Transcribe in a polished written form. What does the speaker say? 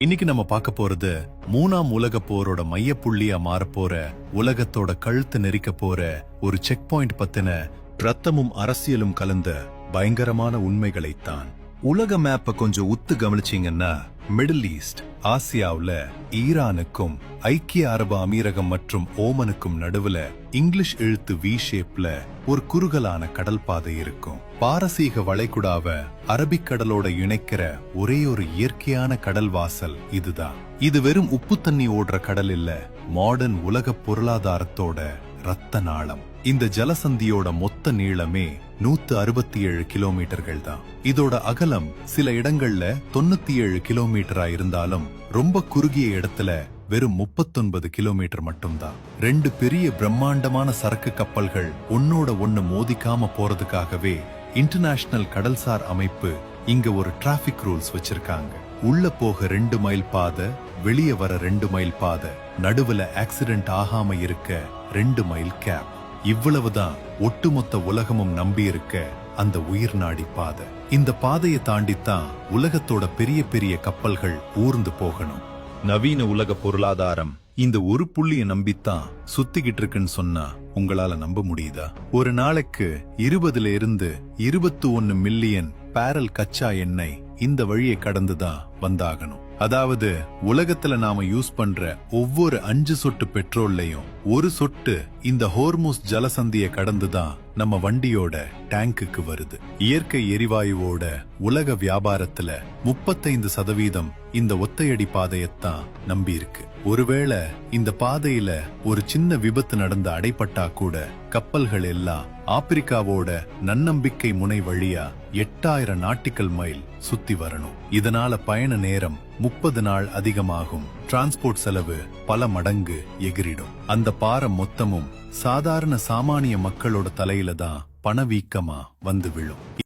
இன்னைக்கு நம்ம பார்க்க போறது மூணாம் உலக போரோட மையப்புள்ளியா மாறப்போற உலகத்தோட கழுத்து நெரிக்க போற ஒரு செக் பாயிண்ட் பத்தின ரத்தமும் அரசியலும் கலந்த பயங்கரமான உண்மைகளைத்தான். உலக மேப்ப கொஞ்சம் உத்து கவனிச்சீங்கன்னா மிடில் ஈஸ்ட் ஆசியாவுல ஈரானுக்கும் ஐக்கிய அரபு அமீரகம் மற்றும் ஓமனுக்கும் நடுவுல இங்கிலீஷ் எழுத்து வி ஷேப்ல ஒரு குறுகலான கடல் பாதை இருக்கும். பாரசீக வளைகுடாவ அரபிக்கடலோட இணைக்கிற ஒரே ஒரு இயற்கையான கடல் வாசல் இதுதான். இது வெறும் உப்பு தண்ணி ஓடுற கடல் இல்ல, மாடர்ன் உலக பொருளாதாரத்தோட ரத்த நாளம். இந்த ஜலசந்தியோட மொத்த நீளமே 167 கிலோமீட்டர்கள் தான். இதோட அகலம் சில இடங்கள்ல 97 கிலோமீட்டரா இருந்தாலும் ரொம்ப குறுகிய இடத்துல வெறும் 39 கிலோமீட்டர் மட்டும்தான். ரெண்டு பெரிய பிரம்மாண்டமான சரக்கு கப்பல்கள் ஒன்னோட ஒன்னு மோதிக்காம போறதுக்காகவே இன்டர்நேஷனல் கடல்சார் அமைப்பு இங்க ஒரு டிராபிக் ரூல்ஸ் வச்சிருக்காங்க. உள்ள போக 2 மைல் பாதை, வெளியே வர 2 மைல் பாதை, நடுவுல ஆக்சிடென்ட் ஆகாம இருக்க 2 மைல் கேப். இவ்வளவுதான் ஒட்டுமொத்த உலகமும் நம்பி இருக்க அந்த உயிர் நாடி பாதை. இந்த பாதையை தாண்டித்தான் உலகத்தோட பெரிய பெரிய கப்பல்கள் ஊர்ந்து போகணும். நவீன உலக பொருளாதாரம் இந்த ஒரு புள்ளிய நம்பித்தான் சுத்திக்கிட்டு இருக்குன்னு சொன்னா உங்களால நம்ப முடியுதா? ஒரு நாளைக்கு 20 இருந்து 21 மில்லியன் பேரல் கச்சா எண்ணெய் இந்த வழியை கடந்துதான் வந்தாகணும். அதாவது உலகத்துல நாம யூஸ் பண்ற ஒவ்வொரு 5 சொட்டு பெட்ரோல்லையும் ஒரு சொட்டு இந்த ஹோர்முஸ் ஜலசந்திய கடந்துதான் நம்ம வண்டியோட டேங்குக்கு வருது. இயற்கை எரிவாயுவோட உலக வியாபாரத்துல 35% இந்த ஒத்தையடி பாதையத்தான் நம்பி இருக்கு. ஒருவேளை இந்த பாதையில ஒரு சின்ன விபத்து நடந்து அடைப்பட்டா கூட கப்பல்கள் எல்லாம் ஆப்பிரிக்காவோட நன்னம்பிக்கை முனை வழியா 8000 நாட்டிக்கல் மைல் சுத்தி வரணும். இதனால பயண நேரம் 30 நாள் அதிகமாகும். டிரான்ஸ்போர்ட் செலவு பல மடங்கு எகிரிடும். அந்த பாரம் மொத்தமும் சாதாரண சாமானிய மக்களோட தலையில தான் பணவீக்கமா வந்து விழும்.